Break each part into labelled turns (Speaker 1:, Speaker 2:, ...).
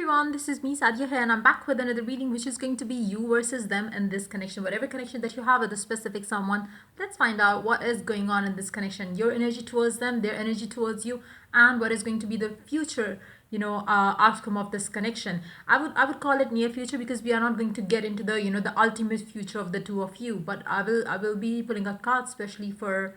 Speaker 1: everyone, this is me Sadia here, and I'm back with another reading which is going to be you versus them and this connection. Whatever connection that you have with a specific someone, let's find out what is going on in this connection. Your energy towards them, their energy towards you, and what is going to be the future, outcome of this connection. I would call it near future because we are not going to get into the ultimate future of the two of you. But I will be pulling out cards, especially for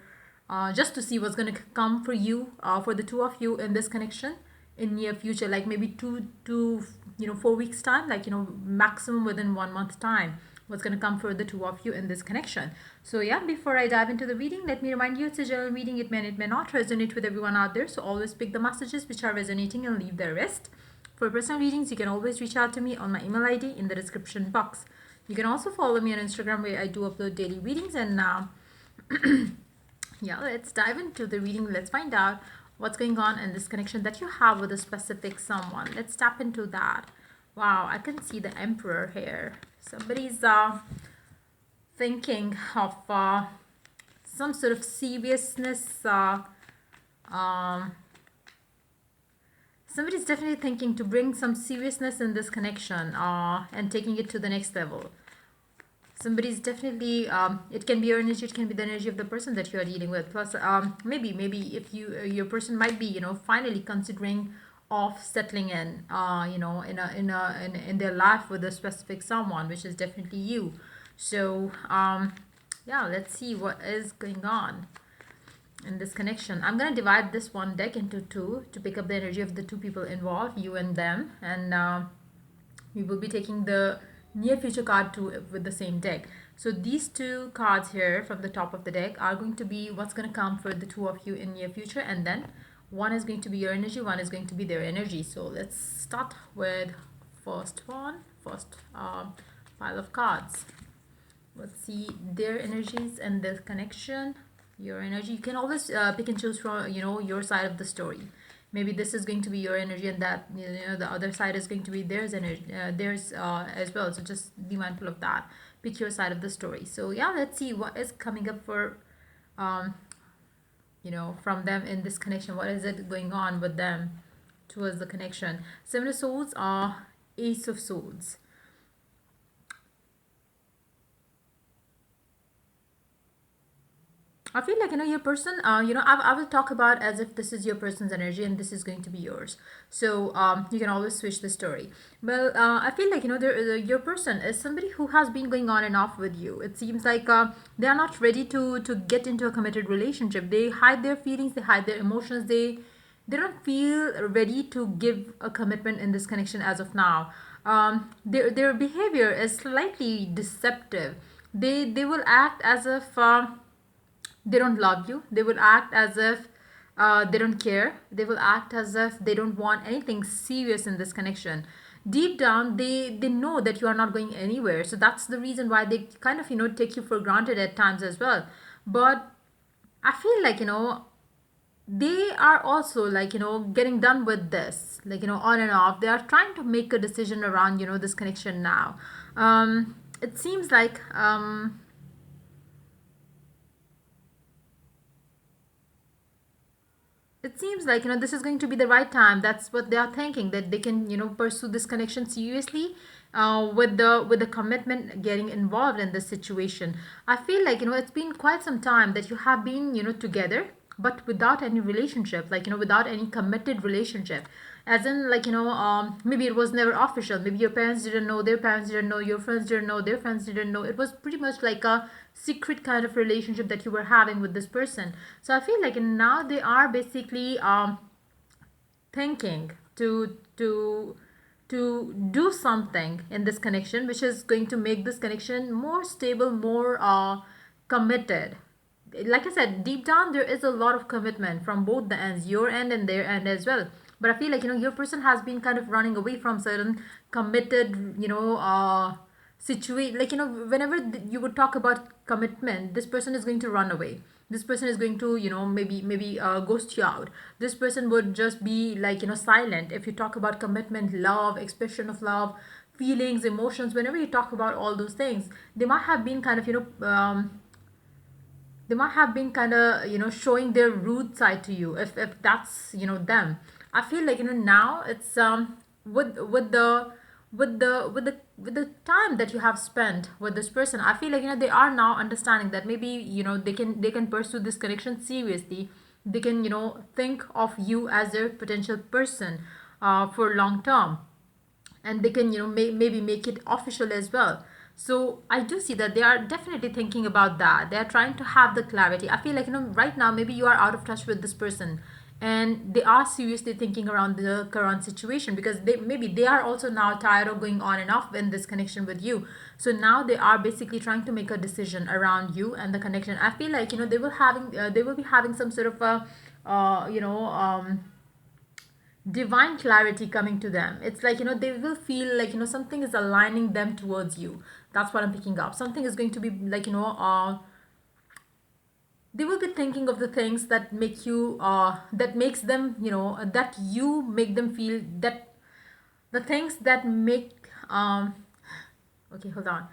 Speaker 1: just to see what's going to come for you, for the two of you in this connection in near future, like maybe 4 weeks time, like maximum within 1 month time, what's going to come for the two of you in this connection. So yeah, before I dive into the reading, let me remind you it's a general reading. It may not resonate with everyone out there, so always pick the messages which are resonating and leave the rest. For personal readings, you can always reach out to me on my email ID in the description box. You can also follow me on Instagram, where I do upload daily readings. And yeah, let's dive into the reading. Let's find out what's going on in this connection that you have with a specific someone. Let's tap into that. Wow, I can see the Emperor here. Somebody's thinking of some sort of seriousness. Um, Somebody's definitely thinking to bring some seriousness in this connection, and taking it to the next level. Somebody's definitely, it can be your energy, it can be the energy of the person that you are dealing with. Plus, maybe if your person might be, finally considering of settling in, in their life with a specific someone, which is definitely you. So yeah, let's see what is going on in this connection. I'm going to divide this one deck into two to pick up the energy of the two people involved, you and them. And we will be taking the near future card too with the same deck. So these two cards here from the top of the deck are going to be what's going to come for the two of you in near future, and then one is going to be your energy, one is going to be their energy. So let's start with first pile of cards. Let's see their energies and the connection. Your energy, you can always pick and choose from your side of the story. Maybe this is going to be your energy, and that the other side is going to be theirs energy, theirs as well. So just be mindful of that. Pick your side of the story. So yeah, let's see what is coming up for um from them in this connection. What is it going on with them towards the connection? Seven of Swords are Ace of Swords. I feel like your person. I will talk about as if this is your person's energy and this is going to be yours. So you can always switch the story. Well, I feel like your person is somebody who has been going on and off with you. It seems like they are not ready to get into a committed relationship. They hide their feelings. They hide their emotions. They don't feel ready to give a commitment in this connection as of now. Their behavior is slightly deceptive. They will act as if. They don't love you. They will act as if they don't care. They will act as if they don't want anything serious in this connection. Deep down, they know that you are not going anywhere. So that's the reason why they kind of take you for granted at times as well. But I feel like they are also like getting done with this, like on and off. They are trying to make a decision around this connection now. It seems like this is going to be the right time. That's what they are thinking, that they can pursue this connection seriously, with the commitment getting involved in this situation. I feel like it's been quite some time that you have been together, but without any relationship, like without any committed relationship. As in, like maybe it was never official. Maybe your parents didn't know, their parents didn't know, your friends didn't know, their friends didn't know. It was pretty much like a secret kind of relationship that you were having with this person. So I feel like now they are basically thinking to do something in this connection, which is going to make this connection more stable, more committed. Like I said, deep down there is a lot of commitment from both the ends, your end and their end as well. But I feel like your person has been kind of running away from certain committed situation. Like whenever you would talk about commitment, this person is going to run away. This person is going to maybe ghost you out. This person would just be like silent if you talk about commitment, love, expression of love, feelings, emotions. Whenever you talk about all those things, they might have been kind of showing their rude side to you, if that's them. I feel like now it's with the time that you have spent with this person, I feel like they are now understanding that maybe they can pursue this connection seriously. They can think of you as their potential person for long term, and they can maybe make it official as well. So I do see that they are definitely thinking about that. They are trying to have the clarity. I feel like right now maybe you are out of touch with this person, and they are seriously thinking around the current situation, because they are also now tired of going on and off in this connection with you. So now they are basically trying to make a decision around you and the connection. I feel like they will be having some sort of a uh, you know um divine clarity coming to them. It's like they will feel like something is aligning them towards you. That's what I'm picking up. Something is going to be like they will be thinking of the things that make you that makes them that you make them feel, that the things that make okay, hold on.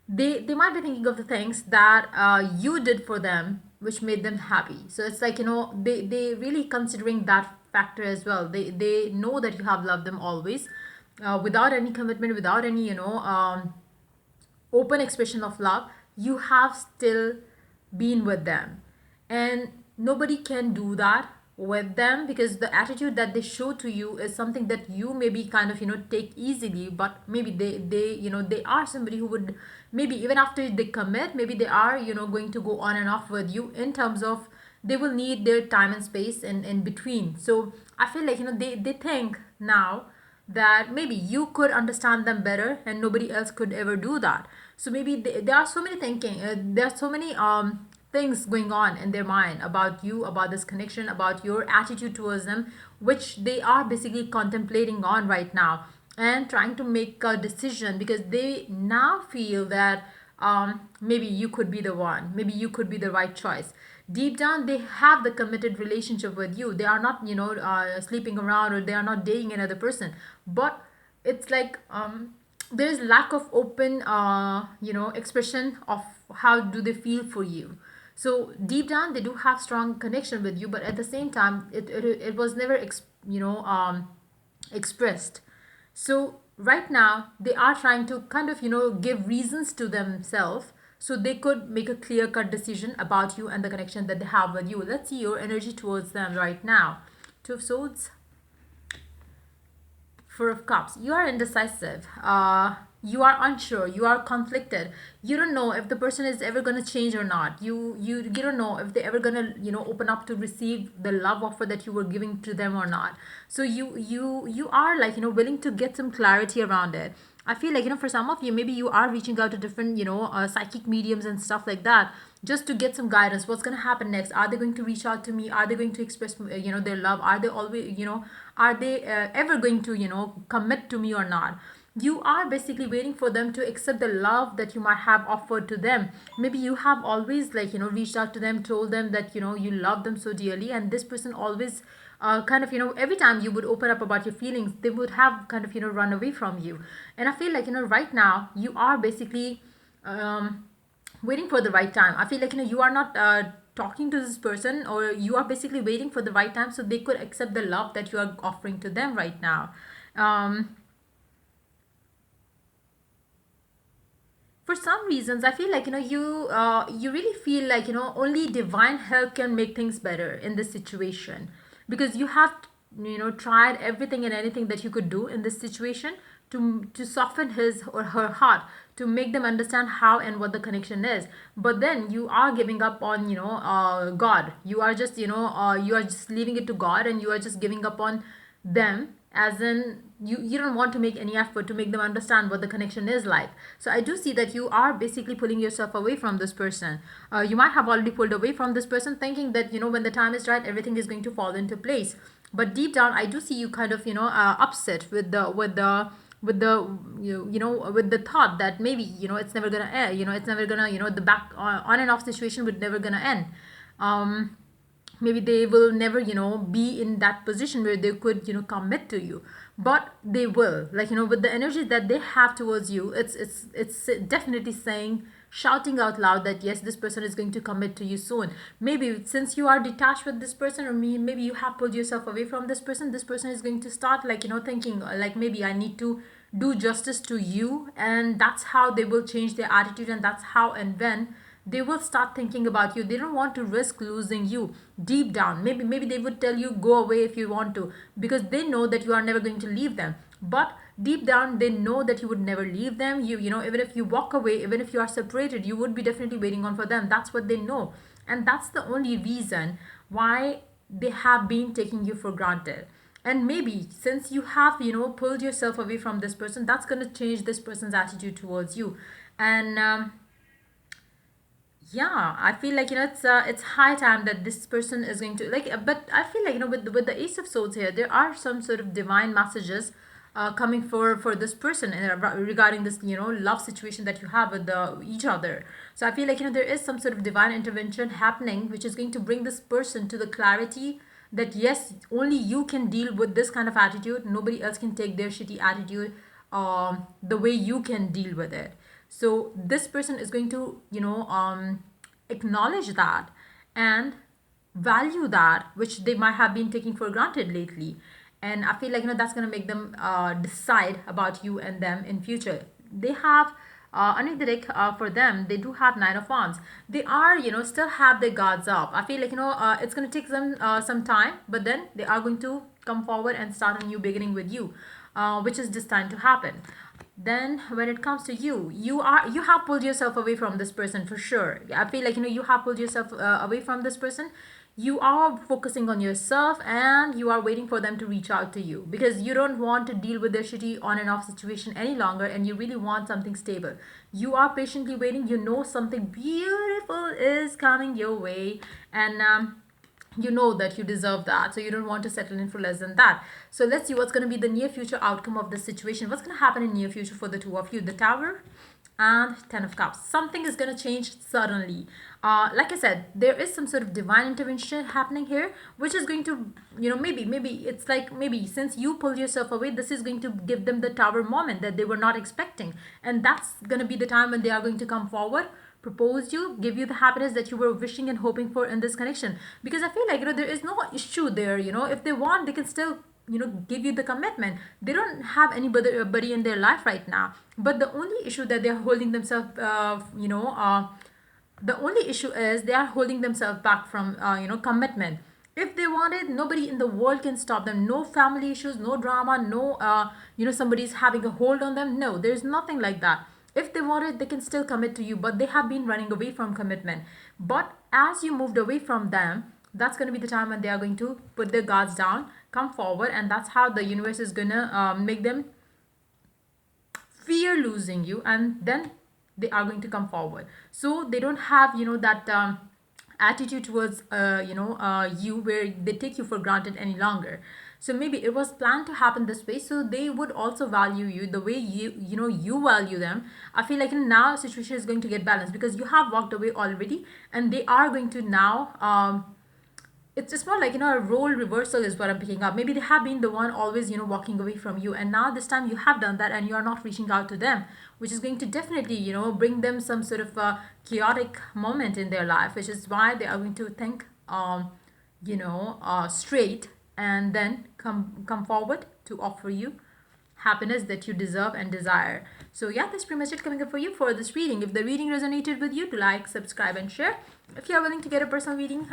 Speaker 1: They might be thinking of the things that you did for them, which made them happy. So it's like they really considering that factor as well. They know that you have loved them always, without any commitment, without any open expression of love. You have still been with them, and nobody can do that with them, because the attitude that they show to you is something that you maybe kind of take easily. But maybe they are somebody who would, maybe even after they commit, maybe they are going to go on and off with you, in terms of they will need their time and space in between. So I feel like they think now that maybe you could understand them better and nobody else could ever do that. So maybe there are so many there are so many things going on in their mind about you, about this connection, about your attitude towards them, which they are basically contemplating on right now and trying to make a decision, because they now feel that maybe you could be the one, maybe you could be the right choice. Deep down they have the committed relationship with you. They are not sleeping around, or they are not dating another person. But it's like there's lack of open expression of how do they feel for you. So deep down they do have strong connection with you, but at the same time it was never expressed. So right now they are trying to kind of give reasons to themselves, so they could make a clear cut decision about you and the connection that they have with you. Let's see your energy towards them right now. Two of Swords, Four of Cups. You are indecisive. You are unsure. You are conflicted. You don't know if the person is ever gonna change or not. You don't know if they're ever gonna open up to receive the love offer that you were giving to them or not. So you are like willing to get some clarity around it. I feel like for some of you, maybe you are reaching out to different psychic mediums and stuff like that, just to get some guidance. What's going to happen next? Are they going to reach out to me? Are they going to express their love? Are they always are they ever going to commit to me or not? You are basically waiting for them to accept the love that you might have offered to them. Maybe you have always like reached out to them, told them that you love them so dearly, and this person always kind of every time you would open up about your feelings, they would have kind of run away from you. And I feel like right now you are basically waiting for the right time. I feel like you are not talking to this person, or you are basically waiting for the right time so they could accept the love that you are offering to them right now. um, for some reasons I feel like you really feel like only divine help can make things better in this situation, because you have tried everything and anything that you could do in this situation to soften his or her heart, to make them understand how and what the connection is. But then you are giving up on God. You are just you are just leaving it to God, and you are just giving up on them, as in you don't want to make any effort to make them understand what the connection is like. So I do see that you are basically pulling yourself away from this person. You might have already pulled away from this person, thinking that when the time is right, everything is going to fall into place. But deep down I do see you kind of upset with the with the thought that maybe it's never gonna end. It's never gonna the back on and off situation would never gonna end. um Maybe they will never be in that position where they could commit to you. But they will, like with the energy that they have towards you, it's definitely saying shouting out loud that yes, this person is going to commit to you soon. Maybe since you are detached with this person, or maybe you have pulled yourself away from this person is going to start like, thinking like maybe I need to do justice to you, and that's how they will change their attitude, and that's how and when they will start thinking about you. They don't want to risk losing you deep down. Maybe they would tell you go away if you want to, because they know that you are never going to leave them. But deep down they know that you would never leave them. Even if you walk away, even if you are separated, you would be definitely waiting on for them. That's what they know, and that's the only reason why they have been taking you for granted. And maybe since you have pulled yourself away from this person, that's going to change this person's attitude towards you. And yeah, I feel like it's high time that this person is going to like, but I feel like with the Ace of Swords here, there are some sort of divine messages coming for this person regarding this love situation that you have with each other. So I feel like there is some sort of divine intervention happening, which is going to bring this person to the clarity that yes, only you can deal with this kind of attitude. Nobody else can take their shitty attitude the way you can deal with it. So this person is going to acknowledge that and value that which they might have been taking for granted lately. And I feel like that's going to make them decide about you and them in future. They have underneath the deck, for them, they do have Nine of Wands. They are still have their guards up. I feel like it's going to take them some time, but then they are going to come forward and start a new beginning with you, which is destined to happen. Then when it comes to you, you have pulled yourself away from this person for sure. I feel like you have pulled yourself away from this person. You are focusing on yourself, and you are waiting for them to reach out to you, because you don't want to deal with their shitty on and off situation any longer, and you really want something stable. You are patiently waiting. You know something beautiful is coming your way, and you know that you deserve that, so you don't want to settle in for less than that. So let's see what's going to be the near future outcome of this situation. What's going to happen in near future for the two of you? The Tower and Ten of Cups. Something is going to change suddenly. Like I said, there is some sort of divine intervention happening here, which is going to maybe it's like, maybe since you pulled yourself away, this is going to give them the Tower moment that they were not expecting, and that's going to be the time when they are going to come forward, propose you, give you the happiness that you were wishing and hoping for in this connection. Because I feel like there is no issue there. If they want, they can still give you the commitment. They don't have anybody in their life right now, but the only issue that they're holding themselves the only issue is they are holding themselves back from commitment. If they wanted, nobody in the world can stop them. No family issues, no drama, no somebody's having a hold on them. No, there's nothing like that. If they wanted, they can still commit to you, but they have been running away from commitment. But as you moved away from them, that's going to be the time when they are going to put their guards down, come forward, and that's how the universe is going to make them fear losing you, and then they are going to come forward. So they don't have that attitude towards you, where they take you for granted any longer. So maybe it was planned to happen this way, so they would also value you the way you value them. I feel like now situation is going to get balanced, because you have walked away already, and they are going to now it's just more like a role reversal is what I'm picking up. Maybe they have been the one always walking away from you, and now this time you have done that, and you are not reaching out to them, which is going to definitely bring them some sort of chaotic moment in their life, which is why they are going to think straight, and then come forward to offer you happiness that you deserve and desire. So yeah, that's pretty much it coming up for you for this reading. If the reading resonated with you, do like, subscribe, and share. If you are willing to get a personal reading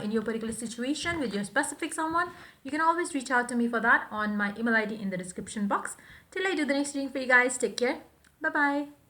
Speaker 1: in your particular situation with your specific someone, you can always reach out to me for that on my email ID in the description box. Till I do the next reading for you guys, take care. Bye bye.